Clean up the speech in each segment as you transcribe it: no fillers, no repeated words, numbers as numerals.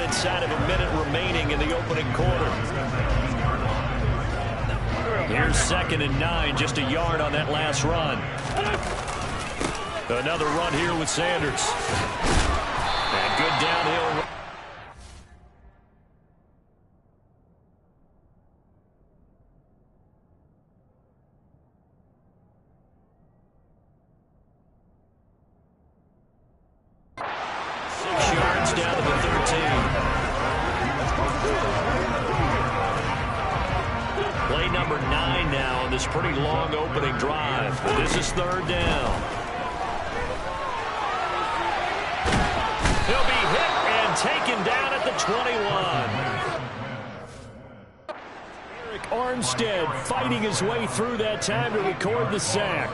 inside of a minute remaining in the opening quarter. Here's 2nd and 9, just a yard on that last run. Another run here with Sanders. And good downhill. Down to the 13. Play number 9 now on this pretty long opening drive. This is 3rd down. He'll be hit and taken down at the 21. Eric Armstead fighting his way through that time to record the sack.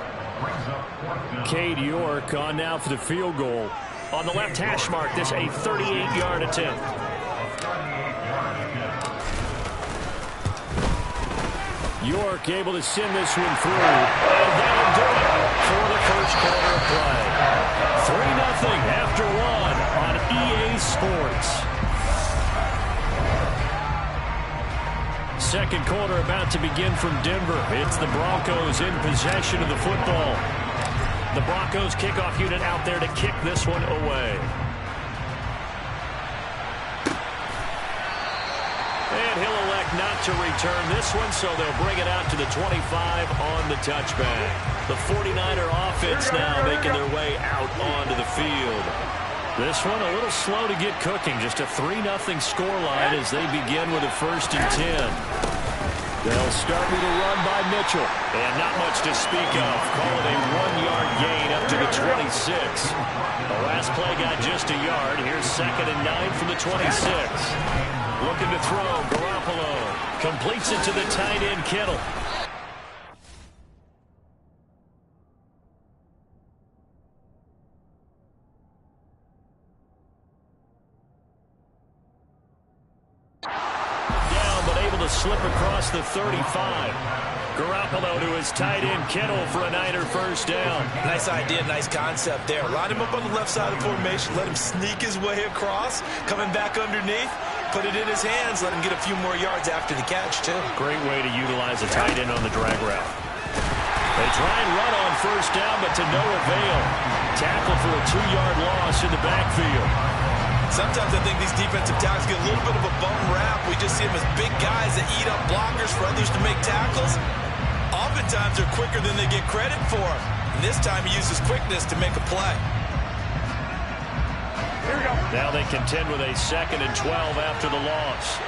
Cade York on now for the field goal. On the left hash mark, this a 38-yard attempt. York able to send this one through. And that'll do it for the first quarter of play. 3-0 after 1 on EA Sports. Second quarter about to begin from Denver. It's the Broncos in possession of the football. The Broncos kickoff unit out there to kick this one away. And he'll elect not to return this one, so they'll bring it out to the 25 on the touchback. The 49er offense now making their way out onto the field. This one a little slow to get cooking. Just a 3-0 scoreline as they begin with a 1st and 10. They'll start with a run by Mitchell. And not much to speak of. Call it a 1-yard gain up to the 26. The last play got just a yard. Here's 2nd and 9 from the 26. Looking to throw. Garoppolo completes it to the tight end, Kittle. Slip across the 35. Garoppolo to his tight end, Kittle, for a Niner 1st down. Nice idea, nice concept there. Line him up on the left side of the formation. Let him sneak his way across. Coming back underneath. Put it in his hands. Let him get a few more yards after the catch, too. Great way to utilize a tight end on the drag route. They try and run on 1st down, but to no avail. Tackle for a 2-yard loss in the backfield. Sometimes I think these defensive tackles get a little bit of a bum rap. We just see them as big guys that eat up blockers for others to make tackles. Oftentimes they're quicker than they get credit for. And this time he uses quickness to make a play. Here we go. Now they contend with a 2nd and 12 after the loss.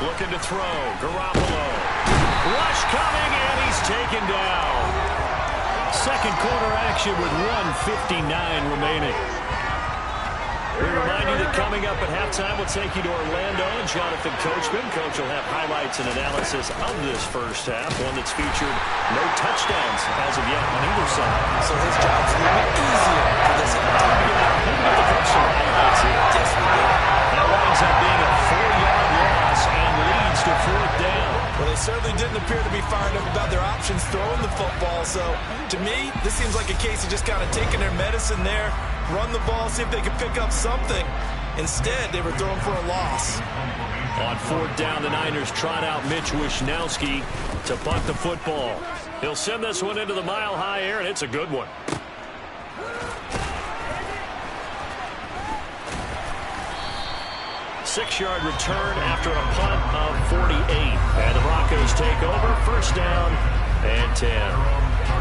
Looking to throw. Garoppolo. Rush coming, and he's taken down. Second quarter action with 1:59 remaining. We remind you that coming up at halftime, we'll take you to Orlando and Jonathan Coachman. Coach will have highlights and analysis of this first half, one that's featured no touchdowns as of yet on either side. So his job's a little bit easier for this halftime. The coach some highlights here. Yes, we do. That winds up being a 4-yard loss and leads to 4th down. Well, they certainly didn't appear to be fired up about their options throwing the football. So, to me, this seems like a case of just kind of taking their medicine there, run the ball, see if they could pick up something. Instead, they were throwing for a loss. On 4th down, the Niners trot out Mitch Wishnowski to punt the football. He'll send this one into the mile-high air, and it's a good one. Six-yard return after a punt of 48. And the Broncos take over. 1st down and 10.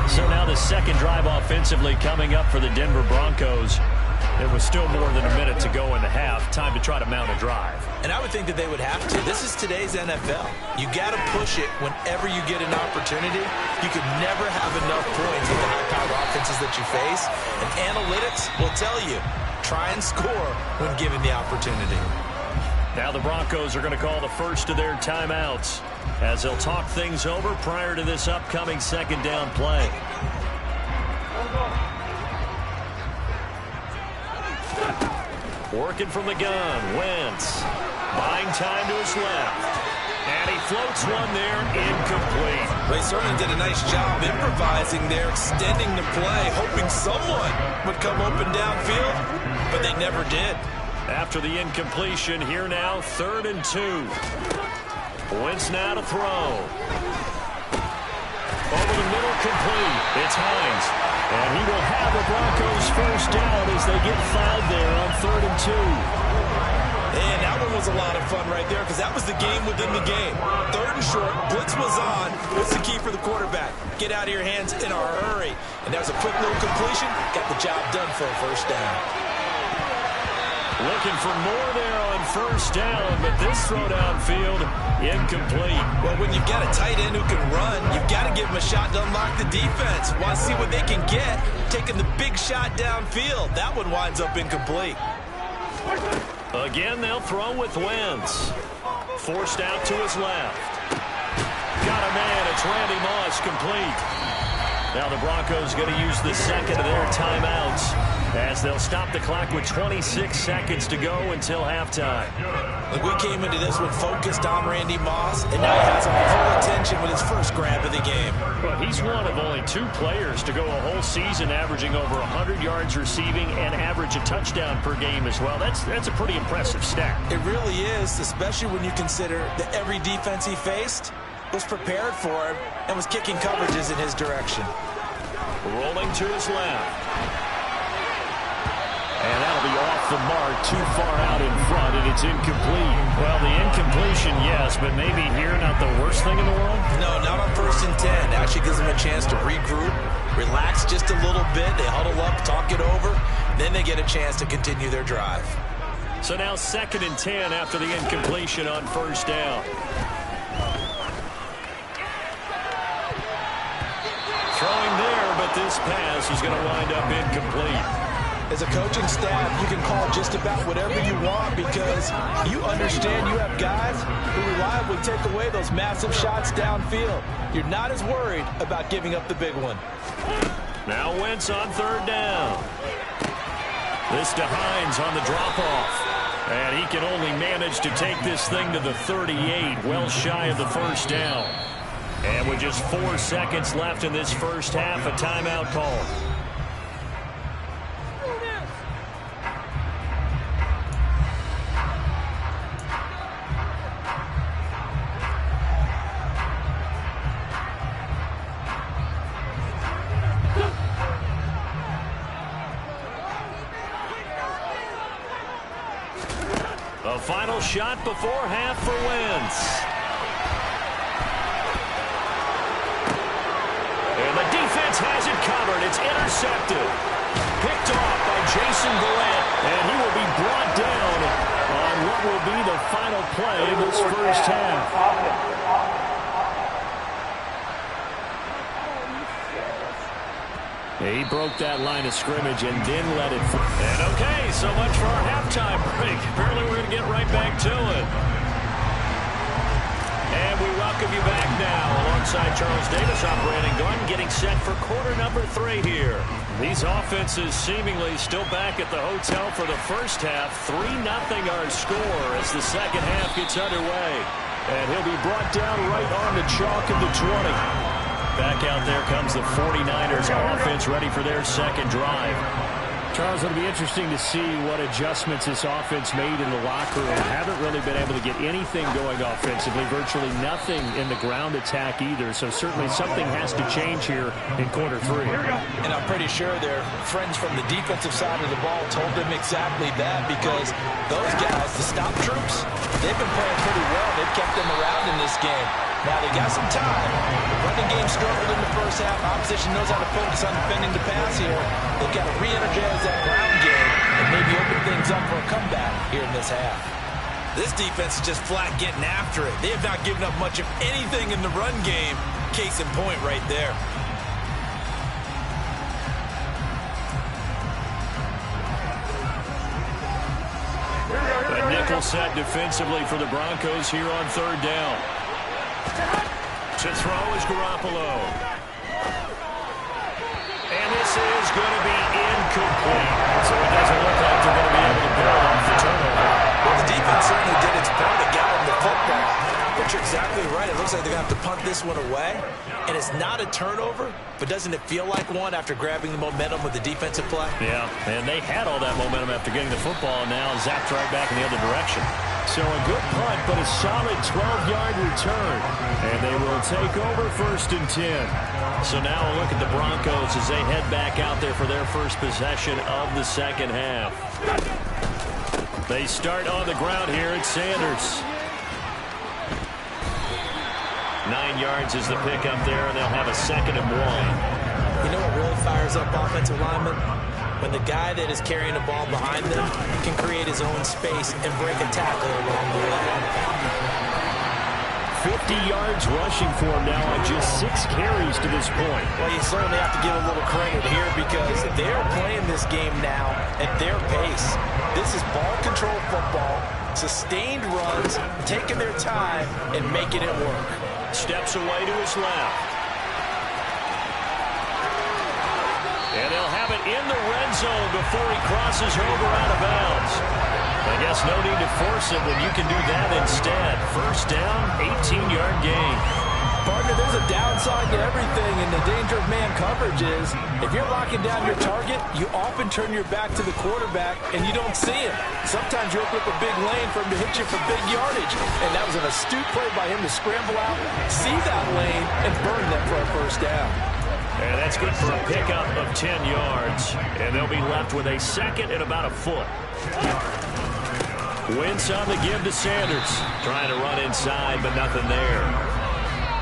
So now the second drive offensively coming up for the Denver Broncos. It was still more than a minute to go in the half. Time to try to mount a drive. And I would think that they would have to. This is today's NFL. You got to push it whenever you get an opportunity. You could never have enough points with the high-powered offenses that you face. And analytics will tell you, try and score when given the opportunity. Now the Broncos are going to call the first of their timeouts as they'll talk things over prior to this upcoming 2nd down play. Working from the gun, Wentz. Buying time to his left. And he floats one there, incomplete. They certainly did a nice job improvising there, extending the play, hoping someone would come open downfield, but they never did. After the incompletion, here now, 3rd and 2. Wentz now to throw. Over the middle, complete. It's Hines. And he will have the Broncos first down as they get fouled there on 3rd and 2. And that one was a lot of fun right there because that was the game within the game. 3rd and short, blitz was on. What's the key for the quarterback? Get out of your hands in a hurry. And that was a quick little completion. Got the job done for a first down. Looking for more there on first down, but this throw downfield, incomplete. Well, when you've got a tight end who can run, you've got to give him a shot to unlock the defense. Want to see what they can get, taking the big shot downfield. That one winds up incomplete. Again, they'll throw with Wentz. Forced out to his left. Got a man. It's Randy Moss, complete. Now the Broncos going to use the second of their timeouts as they'll stop the clock with 26 seconds to go until halftime. We came into this one focused on Randy Moss, and now he has our full attention with his first grab of the game. Well, he's one of only 2 players to go a whole season averaging over 100 yards receiving and average a touchdown per game as well. That's a pretty impressive stat. It really is, especially when you consider that every defense he faced was prepared for him and was kicking coverages in his direction. Rolling to his left. And that'll be off the mark, too far out in front, and it's incomplete. Well, the incompletion, yes, but maybe here not the worst thing in the world? No, not on 1st and 10. Actually gives them a chance to regroup, relax just a little bit. They huddle up, talk it over, then they get a chance to continue their drive. So now 2nd and 10 after the incompletion on first down. Throwing there, but this pass is going to wind up incomplete. As a coaching staff, you can call just about whatever you want because you understand you have guys who reliably take away those massive shots downfield. You're not as worried about giving up the big one. Now Wentz on 3rd down. This to Hines on the drop-off. And he can only manage to take this thing to the 38, well shy of the first down. And with just 4 seconds left in this first half, a timeout call. A final shot before half for Wentz. And the defense has it covered. It's intercepted. Picked off by Jason Garrett. And he will be brought down on what will be the final play of this first half. He broke that line of scrimmage and then let it. And okay, so much for our halftime break. Apparently we're going to get right back to it. And we welcome you back now alongside Charles Davis operating gun, getting set for quarter number 3 here. These offenses seemingly still back at the hotel for the first half. 3-0 our score as the second half gets underway. And he'll be brought down right on the chalk of the 20. Back out there comes the 49ers offense ready for their second drive. Charles, it'll be interesting to see what adjustments this offense made in the locker room. Haven't really been able to get anything going offensively, virtually nothing in the ground attack either. So certainly something has to change here in quarter 3. And I'm pretty sure their friends from the defensive side of the ball told them exactly that because those guys, the stop troops, they've been playing pretty well. They've kept them around in this game. Now they got some time. The running game struggled in the first half. Opposition knows how to focus on defending the pass here. They've got to re-energize that ground game and maybe open things up for a comeback here in this half. This defense is just flat getting after it. They have not given up much of anything in the run game. Case in point right there. A nickel set defensively for the Broncos here on 3rd down. To throw is Garoppolo. And this is going to be incomplete. So it doesn't look like they're going to be able to build off the turnover. Well, the defense certainly did its part to get him the football. But you're exactly punt this one away, and it's not a turnover, but doesn't it feel like one after grabbing the momentum with the defensive play? Yeah, and they had all that momentum after getting the football, and now zapped right back in the other direction. So a good punt, but a solid 12-yard return. And they will take over 1st and 10. So now a look at the Broncos as they head back out there for their first possession of the second half. They start on the ground here at Sanders. 9 yards is the pickup there, and they'll have a 2nd and 1. You know what really fires up offensive linemen? When the guy that is carrying the ball behind them can create his own space and break a tackle along the way. 50 yards rushing for him now on just 6 carries to this point. Well, you certainly have to give a little credit here because they're playing this game now at their pace. This is ball control football, sustained runs, taking their time and making it work. Steps away to his left. And they'll have it in the red zone before he crosses over out of bounds. I guess no need to force it when you can do that instead. 1st down, 18-yard gain. Partner, there's a downside to everything, and the danger of man coverage is if you're locking down your target, you often turn your back to the quarterback and you don't see him. Sometimes you open up a big lane for him to hit you for big yardage, and that was an astute play by him to scramble out, see that lane, and burn them for a 1st down. And that's good for a pickup of 10 yards. And they'll be left with a 2nd and about a foot. Wentz on the give to Sanders. Trying to run inside, but nothing there.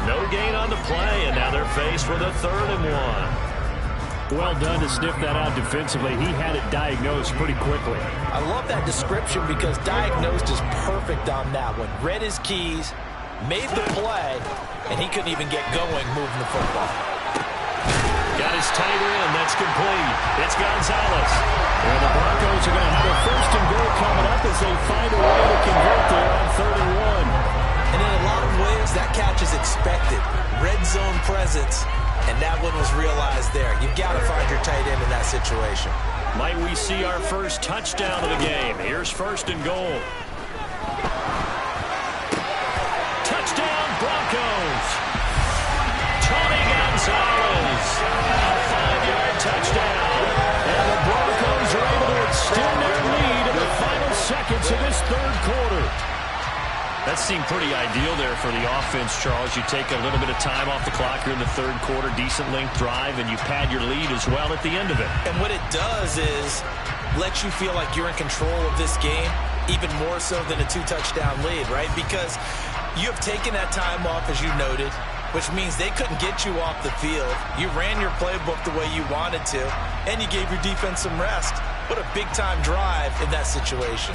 No gain on the play, and now they're faced with a 3rd and 1. Well done to sniff that out defensively. He had it diagnosed pretty quickly. I love that description because diagnosed is perfect on that one. Read his keys, made the play, and he couldn't even get going moving the football. Got his tight end. That's complete. It's Gonzalez. And the Broncos are going to have a 1st and goal coming up as they find a way to convert there on 3rd and 1. And in a lot of ways, that catch is expected. Red zone presence, and that one was realized there. You've got to find your tight end in that situation. Might we see our first touchdown of the game? Here's 1st and goal. Touchdown, Broncos. Tony Gonzalez. A 5-yard touchdown. And the Broncos are able to extend their lead in the final seconds of this 3rd quarter. That seemed pretty ideal there for the offense, Charles. You take a little bit of time off the clock here in the 3rd quarter, decent length drive, and you pad your lead as well at the end of it. And what it does is let you feel like you're in control of this game, even more so than a 2-touchdown lead, right? Because you have taken that time off, as you noted, which means they couldn't get you off the field. You ran your playbook the way you wanted to, and you gave your defense some rest. What a big-time drive in that situation.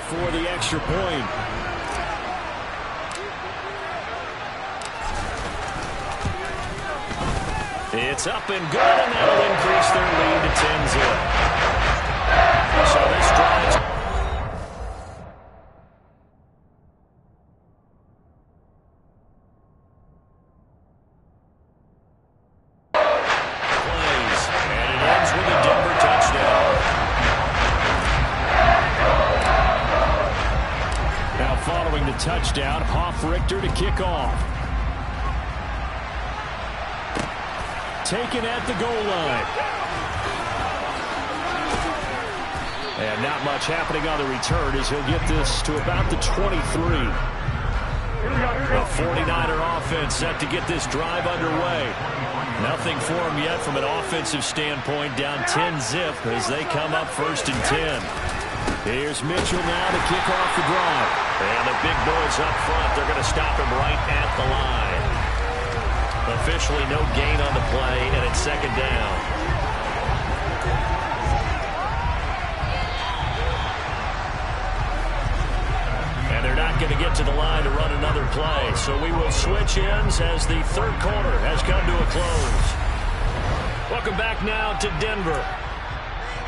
for the extra point. It's up and good, and that'll increase their lead to 10-0. So this drive plays, and it ends with a Denver touchdown. Now following the touchdown, Hoff-Richter to kick off. Taken at the goal line. And not much happening on the return as he'll get this to about the 23. The 49er offense set to get this drive underway. Nothing for them yet from an offensive standpoint, down 10-0 as they come up 1st and 10. Here's Mitchell now to kick off the drive. And the big boys up front, they're going to stop him right at the line. Officially no gain on the play, and it's 2nd down. And they're not going to get to the line to run another play. So we will switch ends as the 3rd quarter has come to a close. Welcome back now to Denver.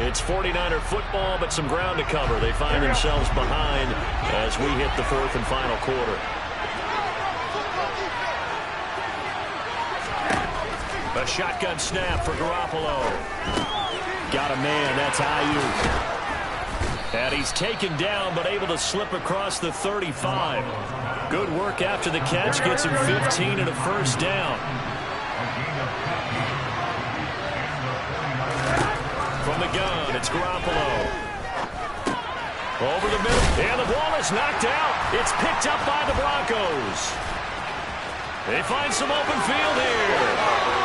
It's 49er football, but some ground to cover. They find themselves behind as we hit the 4th and final quarter. A shotgun snap for Garoppolo. Got a man, that's Ayuk. And he's taken down, but able to slip across the 35. Good work after the catch, gets him 15 and a 1st down. From the gun, it's Garoppolo. Over the middle, and the ball is knocked out. It's picked up by the Broncos. They find some open field here.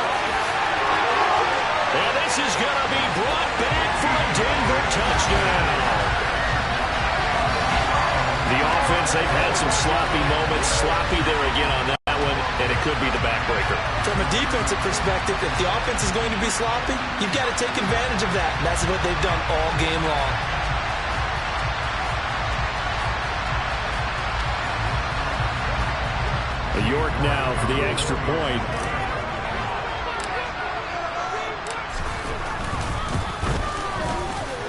And this is going to be brought back for a Denver touchdown. The offense, they've had some sloppy moments. Sloppy there again on that one, and it could be the backbreaker. From a defensive perspective, if the offense is going to be sloppy, you've got to take advantage of that. And that's what they've done all game long. York now for the extra point.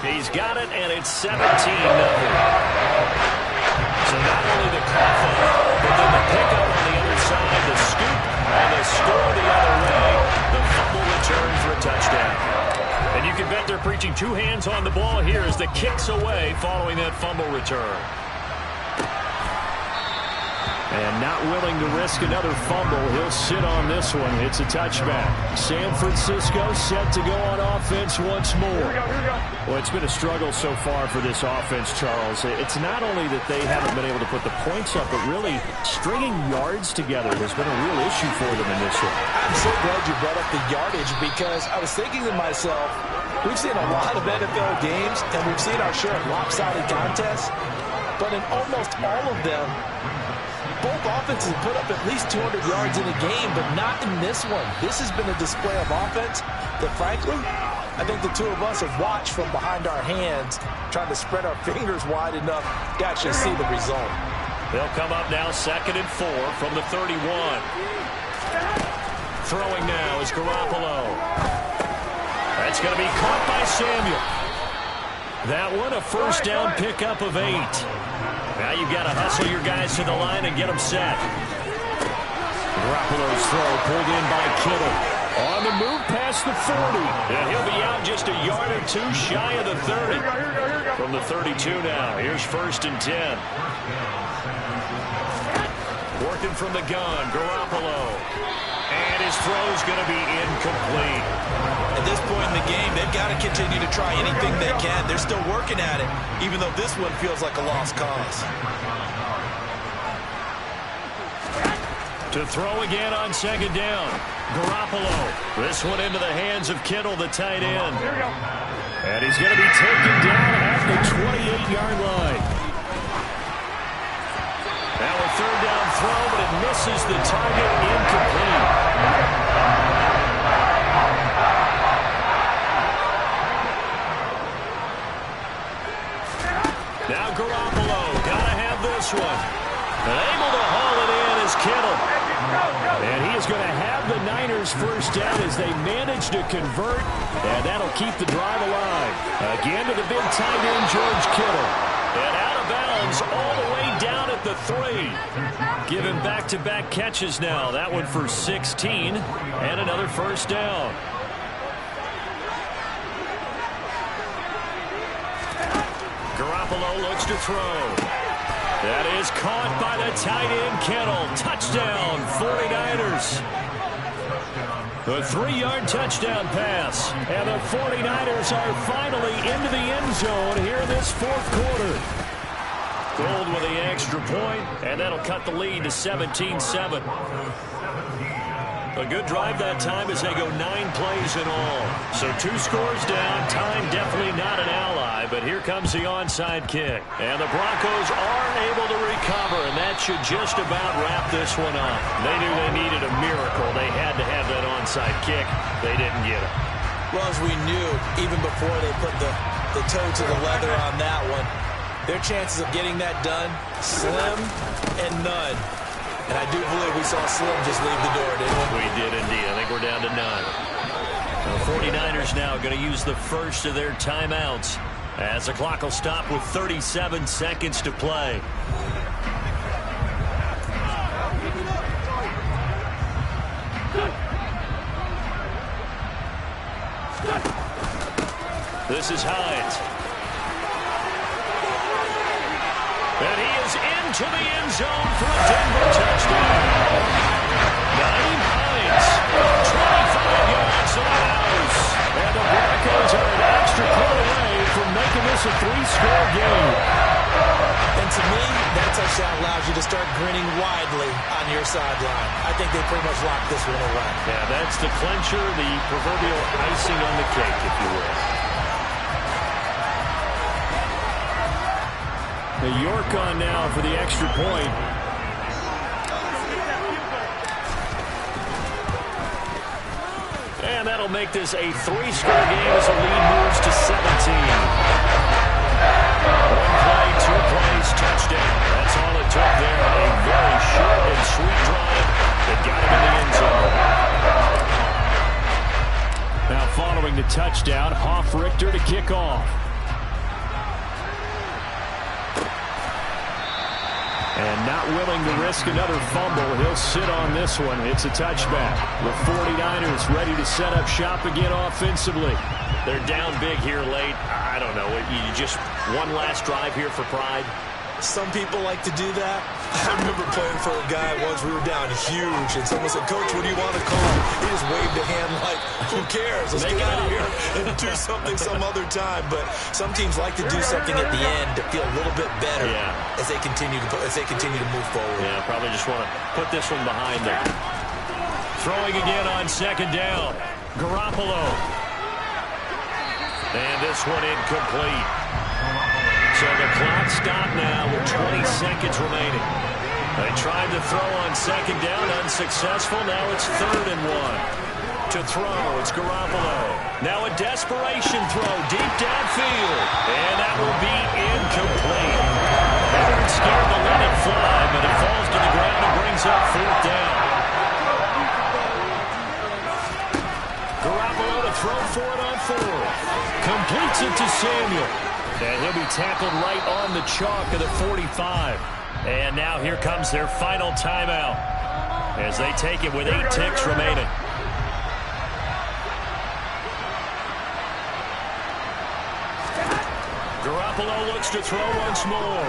He's got it, and it's 17-0. So not only the cough-up, but then the pickup on the other side, the scoop, and the score the other way. The fumble return for a touchdown. And you can bet they're preaching 2 hands on the ball here as the kick's away following that fumble return. And not willing to risk another fumble. He'll sit on this one. It's a touchback. San Francisco set to go on offense once more. Well, it's been a struggle so far for this offense, Charles. It's not only that they haven't been able to put the points up, but really stringing yards together has been a real issue for them in this one. I'm so glad you brought up the yardage because I was thinking to myself, we've seen a lot of NFL games, and we've seen our share of lopsided contests, but in almost all of them, both offenses put up at least 200 yards in a game, but not in this one. This has been a display of offense that, frankly, I think the two of us have watched from behind our hands, trying to spread our fingers wide enough to actually see the result. They'll come up now 2nd and 4 from the 31. Throwing now is Garoppolo. That's going to be caught by Samuel. That one, a 1st down pickup of 8. Now you've got to hustle your guys to the line and get them set. Garoppolo's throw pulled in by Kittle. On the move past the 40. And he'll be out just a yard or 2 shy of the 30. From the 32 now, here's 1st and 10. Working from the gun, Garoppolo. And his throw's going to be incomplete. At this point in the game, they've got to continue to try anything they can. They're still working at it, even though this one feels like a lost cause. To throw again on 2nd down. Garoppolo. This one into the hands of Kittle, the tight end. And he's going to be taken down at the 28-yard line. Now a 3rd down throw, but it misses the target, incomplete. Now Garoppolo. this one. And able to haul it in is Kittle. And he is going to have the Niners first down as they manage to convert. And that'll keep the drive alive. Again to the big tight end, George Kittle. And out of bounds all the way down at the 3. Given back-to-back catches now. That one for 16. And another first down. Garoppolo looks to throw. That is caught by the tight end, Kittle. Touchdown, 49ers. The 3-yard touchdown pass. And the 49ers are finally into the end zone here in this fourth quarter. Gold with the extra point, and that'll cut the lead to 17-7. A good drive that time as they go 9 plays in all. So 2 scores down. Time definitely not an ally, but here comes the onside kick. And the Broncos are able to recover, and that should just about wrap this one up. They knew they needed a miracle. They had to have that onside kick. They didn't get it. Well, as we knew, even before they put the toe to the leather on that one, their chances of getting that done, slim and none. And I do believe we saw Slim just leave the door, didn't we? We did indeed. I think we're down to 9. The 49ers now going to use the first of their timeouts as the clock will stop with 37 seconds to play. This is Hines. And he is into the end zone for a Denver touchdown. Naeem Hines, 25 yards to the house. And the Broncos are an extra point away from making this a 3-score game. And to me, that touchdown allows you to start grinning widely on your sideline. I think they pretty much locked this one away. Yeah, that's the clincher, the proverbial icing on the cake, if you will. The York on now for the extra point. And that'll make this a 3-score game as the lead moves to 17. 1 play, 2 plays, touchdown. That's all it took there. A very short and sweet drive that got him in the end zone. Now following the touchdown, Hoff-Richter to kick off. And not willing to risk another fumble, he'll sit on this one. It's a touchback. The 49ers ready to set up shop again offensively. They're down big here late. I don't know. You just one last drive here for pride. Some people like to do that. I remember playing for a guy once. We were down huge, and someone said, "Coach, what do you want to call?" He just waved a hand like, "Who cares? Let's get out of here and do something some other time." But some teams like to do something at the end to feel a little bit better as they continue to move forward. Yeah, probably just want to put this one behind them. Throwing again on second down. Garoppolo. And this one incomplete. So the clock stopped now with 20 seconds remaining. They tried to throw on second down, unsuccessful. Now it's 3rd and 1. To throw, it's Garoppolo. Now a desperation throw deep downfield. And that will be incomplete. They weren't scared to let it fly, but it falls to the ground and brings up 4th down. Garoppolo to throw for it on 4th. Completes it to Samuel. And he'll be tackled right on the chalk of the 45. And now here comes their final timeout as they take it with 8 ticks remaining. Garoppolo looks to throw once more.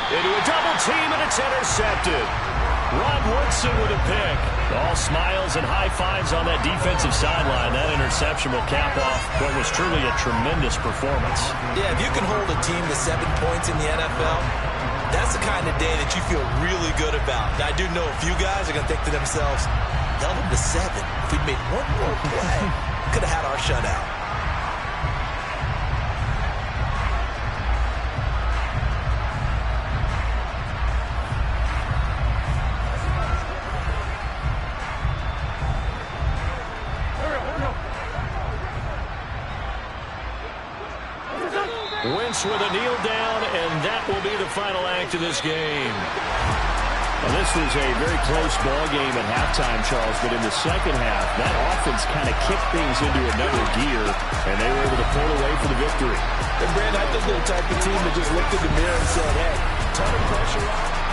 Into a double team, and it's intercepted. Rod Woodson with a pick. All smiles and high fives on that defensive sideline. That interception will cap off what was truly a tremendous performance. Yeah, if you can hold a team to 7 points in the NFL, that's the kind of day that you feel really good about. Now, I do know a few guys are going to think to themselves, held them to 7. If we'd made one more play, could have had our shutout. Wentz with a kneel down, and that will be the final act of this game. Well, this was a very close ball game at halftime, Charles, but in the second half, that offense kind of kicked things into another gear, and they were able to pull away for the victory. And, Brandon, I think they're the type of team that just looked in the mirror and said, hey, ton of pressure on.